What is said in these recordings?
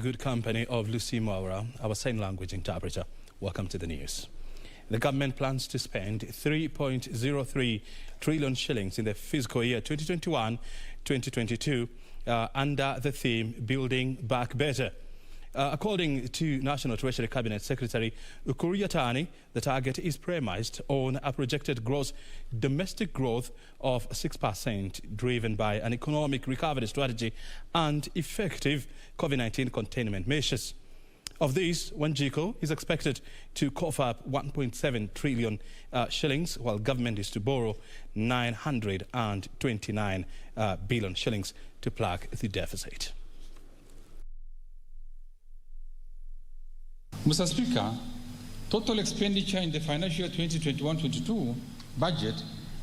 good company of Lucy Maura, our sign language interpreter. Welcome to the news. The government plans to spend 3.03 trillion shillings in the fiscal year 2021-2022 under the theme Building Back Better. According to National Treasury Cabinet Secretary Ukur Yatani, the target is premised on a projected gross domestic growth of 6%, driven by an economic recovery strategy and effective COVID-19 containment measures. Of these, Wanjiku is expected to cough up 1.7 trillion shillings, while government is to borrow 929 billion shillings to plug the deficit. Mr. Speaker, total expenditure in the financial year 2021-22 budget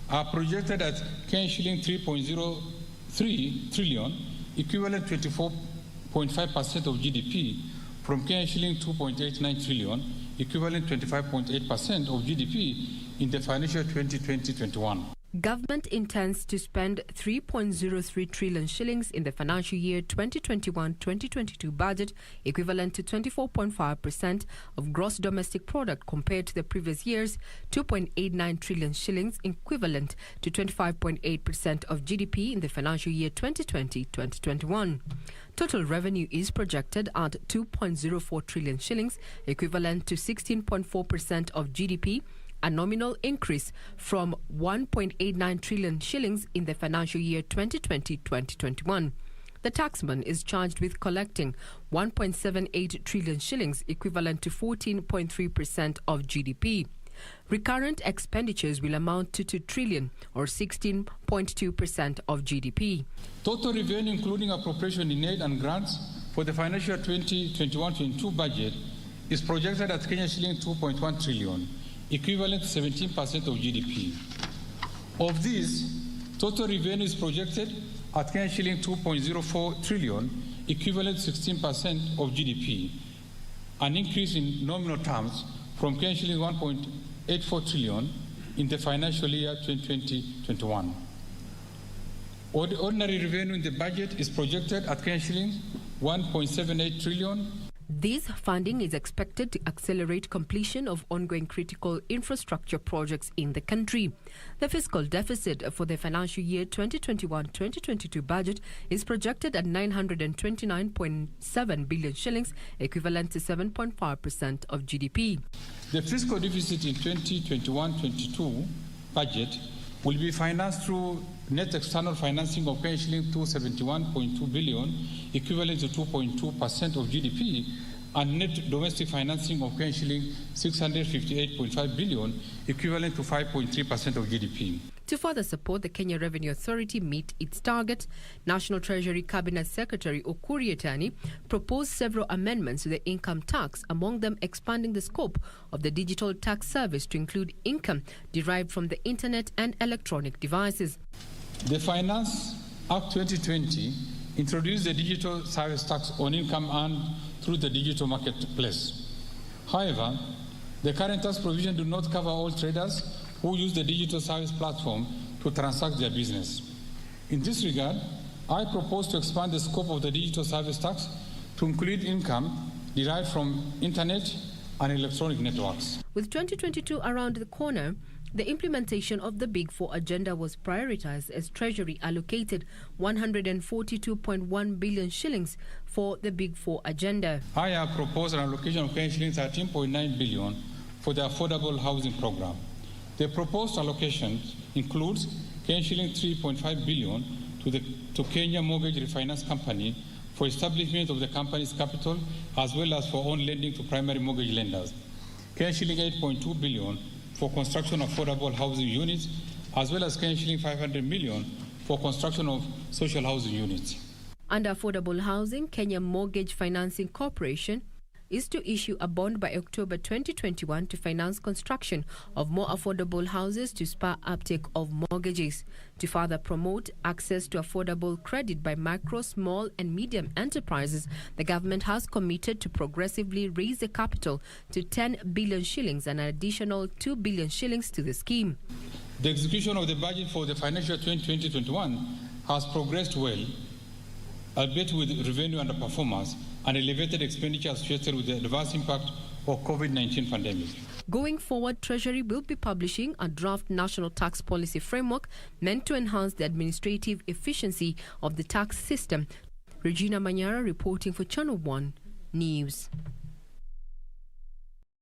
are projected at shilling 3.03 trillion, equivalent to 24.5% of GDP, from shilling 2.89 trillion, equivalent to 25.8% of GDP in the financial year 2020-21. Government intends to spend 3.03 trillion shillings in the financial year 2021-2022 budget, equivalent to 24.5% of gross domestic product, compared to the previous year's 2.89 trillion shillings, equivalent to 25.8% of GDP in the financial year 2020-2021. Total revenue is projected at 2.04 trillion shillings, equivalent to 16.4% of GDP, a nominal increase from 1.89 trillion shillings in the financial year 2020-2021. The taxman is charged with collecting 1.78 trillion shillings, equivalent to 14.3% of GDP. Recurrent expenditures will amount to 2 trillion, or 16.2% of GDP. Total revenue, including appropriation in aid and grants for the financial year 2021-22 budget, is projected at shilling 2.1 trillion, equivalent to 17% of GDP. Of this, total revenue is projected at shilling 2.04 trillion, equivalent to 16% of GDP, an increase in nominal terms from shilling 1.84 trillion in the financial year 2020-21. Ordinary revenue in the budget is projected at shilling 1.78 trillion. This funding is expected to accelerate completion of ongoing critical infrastructure projects in the country. The fiscal deficit for the financial year 2021-2022 budget is projected at 929.7 billion shillings, equivalent to 7.5% of GDP. The fiscal deficit in 2021-22 budget will be financed through net external financing of shilling 271.2 billion, equivalent to 2.2% of GDP, and net domestic financing of shilling 658.5 billion, equivalent to 5.3% of GDP. To further support the Kenya Revenue Authority meet its target, National Treasury Cabinet Secretary Ukur Yatani proposed several amendments to the income tax, among them expanding the scope of the digital tax service to include income derived from the internet and electronic devices. The Finance Act 2020 introduced the digital service tax on income earned through the digital marketplace. However, the current tax provision do not cover all traders who use the digital service platform to transact their business. In this regard, I propose to expand the scope of the digital service tax to include income derived from internet and electronic networks. With 2022 around the corner, the implementation of the Big Four agenda was prioritized as Treasury allocated 142.1 billion shillings for the Big Four agenda. I have proposed an allocation of shilling 13.9 billion for the affordable housing program. The proposed allocation includes shilling 3.5 billion to Kenya Mortgage Refinance Company for establishment of the company's capital, as well as for own lending to primary mortgage lenders. Shilling 8.2 billion for construction of affordable housing units, as well as shilling 500 million for construction of social housing units. Under affordable housing, Kenya Mortgage Financing Corporation is to issue a bond by October 2021 to finance construction of more affordable houses to spur uptake of mortgages. To further promote access to affordable credit by micro, small and medium enterprises, the government has committed to progressively raise the capital to 10 billion shillings and an additional 2 billion shillings to the scheme. The execution of the budget for the financial year 2020-21 has progressed well, albeit with revenue underperformance, and elevated expenditure associated with the adverse impact of COVID-19 pandemic. Going forward, Treasury will be publishing a draft national tax policy framework meant to enhance the administrative efficiency of the tax system. Regina Manyara reporting for Channel 1 News.